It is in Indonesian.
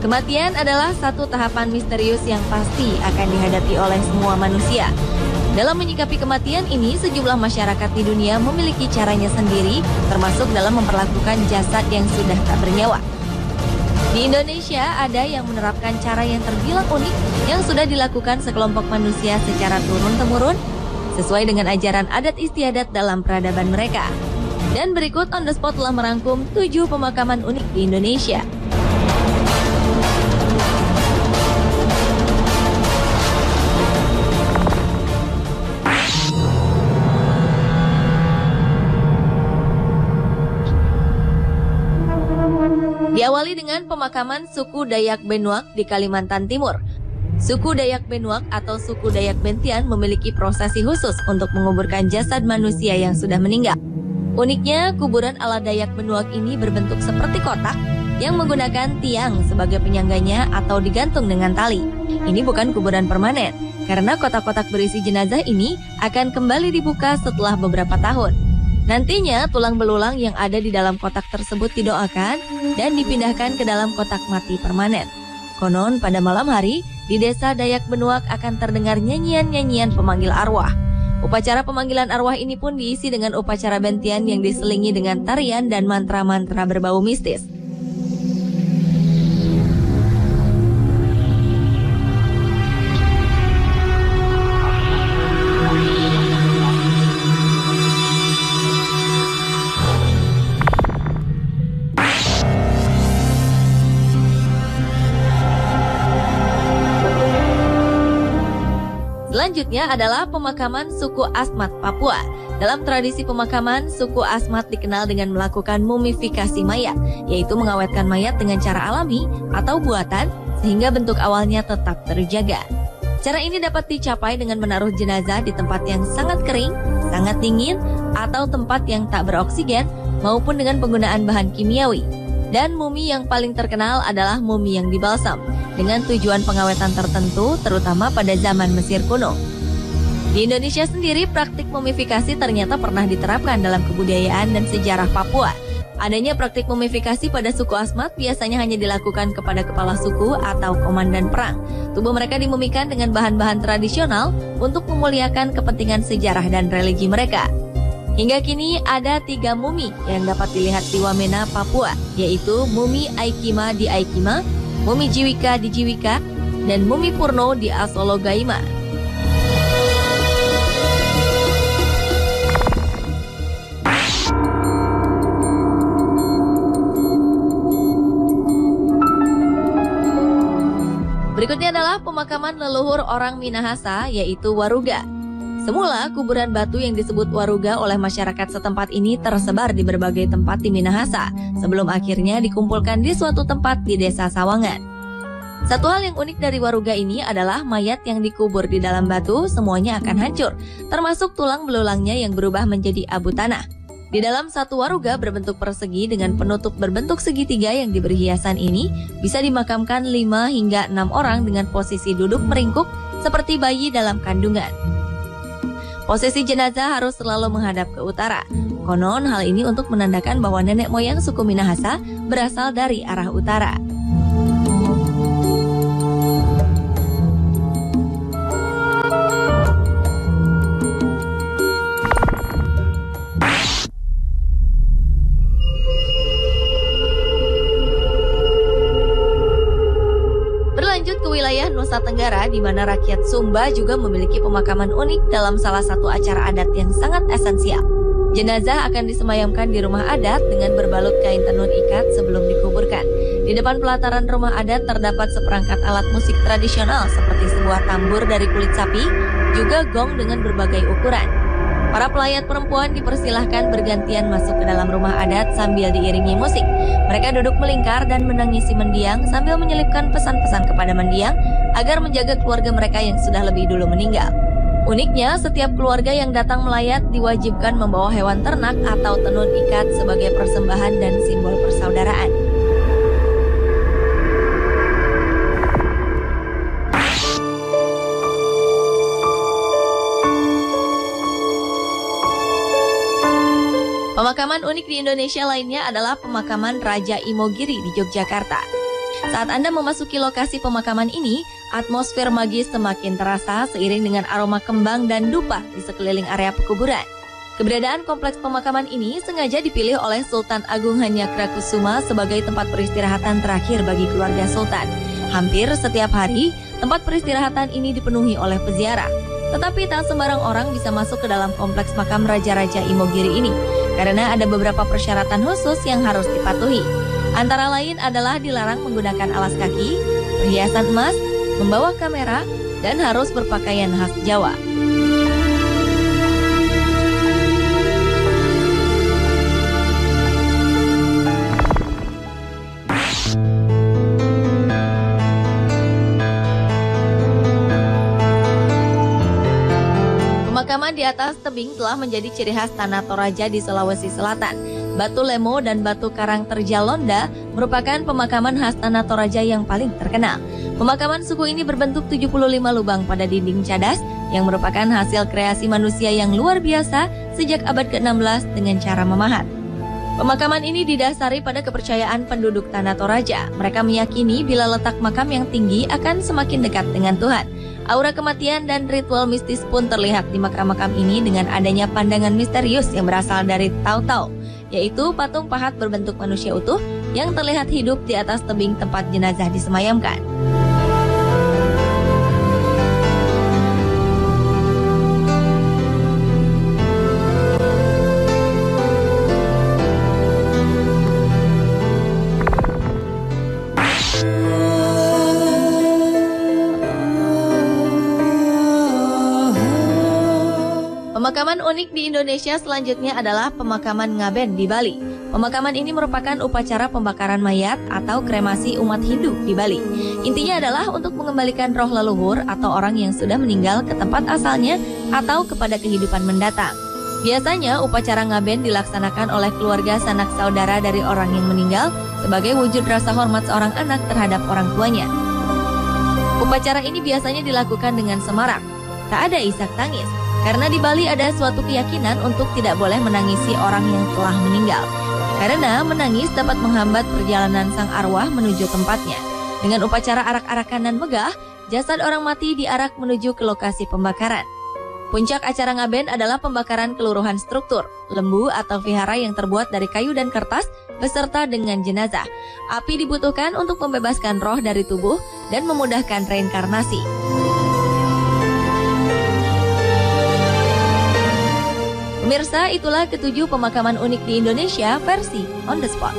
Kematian adalah satu tahapan misterius yang pasti akan dihadapi oleh semua manusia. Dalam menyikapi kematian ini, sejumlah masyarakat di dunia memiliki caranya sendiri, termasuk dalam memperlakukan jasad yang sudah tak bernyawa. Di Indonesia, ada yang menerapkan cara yang terbilang unik yang sudah dilakukan sekelompok manusia secara turun-temurun, sesuai dengan ajaran adat istiadat dalam peradaban mereka. Dan berikut On The Spot telah merangkum 7 pemakaman unik di Indonesia. Diawali dengan pemakaman suku Dayak Benuak di Kalimantan Timur. Suku Dayak Benuak atau suku Dayak Bentian memiliki prosesi khusus untuk menguburkan jasad manusia yang sudah meninggal. Uniknya, kuburan ala Dayak Benuak ini berbentuk seperti kotak yang menggunakan tiang sebagai penyangganya atau digantung dengan tali. Ini bukan kuburan permanen, karena kotak-kotak berisi jenazah ini akan kembali dibuka setelah beberapa tahun. Nantinya, tulang belulang yang ada di dalam kotak tersebut didoakan dan dipindahkan ke dalam kotak mati permanen. Konon, pada malam hari, di desa Dayak Benuak akan terdengar nyanyian-nyanyian pemanggil arwah. Upacara pemanggilan arwah ini pun diisi dengan upacara bentian yang diselingi dengan tarian dan mantra-mantra berbau mistis. Selanjutnya adalah pemakaman suku Asmat, Papua. Dalam tradisi pemakaman, suku Asmat dikenal dengan melakukan mumifikasi mayat, yaitu mengawetkan mayat dengan cara alami atau buatan sehingga bentuk awalnya tetap terjaga. Cara ini dapat dicapai dengan menaruh jenazah di tempat yang sangat kering, sangat dingin, atau tempat yang tak beroksigen, maupun dengan penggunaan bahan kimiawi. Dan mumi yang paling terkenal adalah mumi yang dibalsam, dengan tujuan pengawetan tertentu, terutama pada zaman Mesir kuno. Di Indonesia sendiri, praktik mumifikasi ternyata pernah diterapkan dalam kebudayaan dan sejarah Papua. Adanya praktik mumifikasi pada suku Asmat biasanya hanya dilakukan kepada kepala suku atau komandan perang. Tubuh mereka dimumikan dengan bahan-bahan tradisional untuk memuliakan kepentingan sejarah dan religi mereka. Hingga kini ada 3 mumi yang dapat dilihat di Wamena, Papua, yaitu mumi Aikima di Aikima, mumi Jiwika di Jiwika, dan mumi Purno di Asologaima. Berikutnya adalah pemakaman leluhur orang Minahasa, yaitu Waruga. Semula, kuburan batu yang disebut Waruga oleh masyarakat setempat ini tersebar di berbagai tempat di Minahasa, sebelum akhirnya dikumpulkan di suatu tempat di desa Sawangan. Satu hal yang unik dari Waruga ini adalah mayat yang dikubur di dalam batu semuanya akan hancur, termasuk tulang belulangnya yang berubah menjadi abu tanah. Di dalam satu waruga berbentuk persegi dengan penutup berbentuk segitiga yang diberi hiasan ini, bisa dimakamkan 5 hingga 6 orang dengan posisi duduk meringkuk seperti bayi dalam kandungan. Posisi jenazah harus selalu menghadap ke utara. Konon hal ini untuk menandakan bahwa nenek moyang suku Minahasa berasal dari arah utara. Berlanjut ke wilayah Nusa Tenggara, di mana rakyat Sumba juga memiliki pemakaman unik dalam salah satu acara adat yang sangat esensial. Jenazah akan disemayamkan di rumah adat dengan berbalut kain tenun ikat sebelum dikuburkan. Di depan pelataran rumah adat terdapat seperangkat alat musik tradisional seperti sebuah tambur dari kulit sapi, juga gong dengan berbagai ukuran. Para pelayat perempuan dipersilahkan bergantian masuk ke dalam rumah adat sambil diiringi musik. Mereka duduk melingkar dan menangisi mendiang sambil menyelipkan pesan-pesan kepada mendiang agar menjaga keluarga mereka yang sudah lebih dulu meninggal. Uniknya, setiap keluarga yang datang melayat diwajibkan membawa hewan ternak atau tenun ikat sebagai persembahan dan simbol persaudaraan. Pemakaman unik di Indonesia lainnya adalah pemakaman Raja Imogiri di Yogyakarta. Saat Anda memasuki lokasi pemakaman ini, atmosfer magis semakin terasa seiring dengan aroma kembang dan dupa di sekeliling area pekuburan. Keberadaan kompleks pemakaman ini sengaja dipilih oleh Sultan Agung Hanyakrokusumo sebagai tempat peristirahatan terakhir bagi keluarga Sultan. Hampir setiap hari, tempat peristirahatan ini dipenuhi oleh peziarah. Tetapi tak sembarang orang bisa masuk ke dalam kompleks makam Raja-Raja Imogiri ini, karena ada beberapa persyaratan khusus yang harus dipatuhi. Antara lain adalah dilarang menggunakan alas kaki, perhiasan emas, membawa kamera, dan harus berpakaian khas Jawa. Pemakaman di atas tebing telah menjadi ciri khas Tanah Toraja di Sulawesi Selatan. Batu Lemo dan Batu Karang Terjalonda merupakan pemakaman khas Tanah Toraja yang paling terkenal. Pemakaman suku ini berbentuk 75 lubang pada dinding cadas yang merupakan hasil kreasi manusia yang luar biasa sejak abad ke-16 dengan cara memahat. Pemakaman ini didasari pada kepercayaan penduduk Tanah Toraja. Mereka meyakini bila letak makam yang tinggi akan semakin dekat dengan Tuhan. Aura kematian dan ritual mistis pun terlihat di makam-makam ini dengan adanya pandangan misterius yang berasal dari Tautau, yaitu patung pahat berbentuk manusia utuh yang terlihat hidup di atas tebing tempat jenazah disemayamkan. Pemakaman unik di Indonesia selanjutnya adalah pemakaman Ngaben di Bali. Pemakaman ini merupakan upacara pembakaran mayat atau kremasi umat Hindu di Bali. Intinya adalah untuk mengembalikan roh leluhur atau orang yang sudah meninggal ke tempat asalnya atau kepada kehidupan mendatang. Biasanya upacara Ngaben dilaksanakan oleh keluarga sanak saudara dari orang yang meninggal sebagai wujud rasa hormat seorang anak terhadap orang tuanya. Upacara ini biasanya dilakukan dengan semarak, tak ada isak tangis. Karena di Bali ada suatu keyakinan untuk tidak boleh menangisi orang yang telah meninggal. Karena menangis dapat menghambat perjalanan sang arwah menuju tempatnya. Dengan upacara arak-arakan dan megah, jasad orang mati diarak menuju ke lokasi pembakaran. Puncak acara Ngaben adalah pembakaran keluruhan struktur, lembu atau vihara yang terbuat dari kayu dan kertas beserta dengan jenazah. Api dibutuhkan untuk membebaskan roh dari tubuh dan memudahkan reinkarnasi. Pemirsa, itulah ketujuh pemakaman unik di Indonesia versi On The Spot.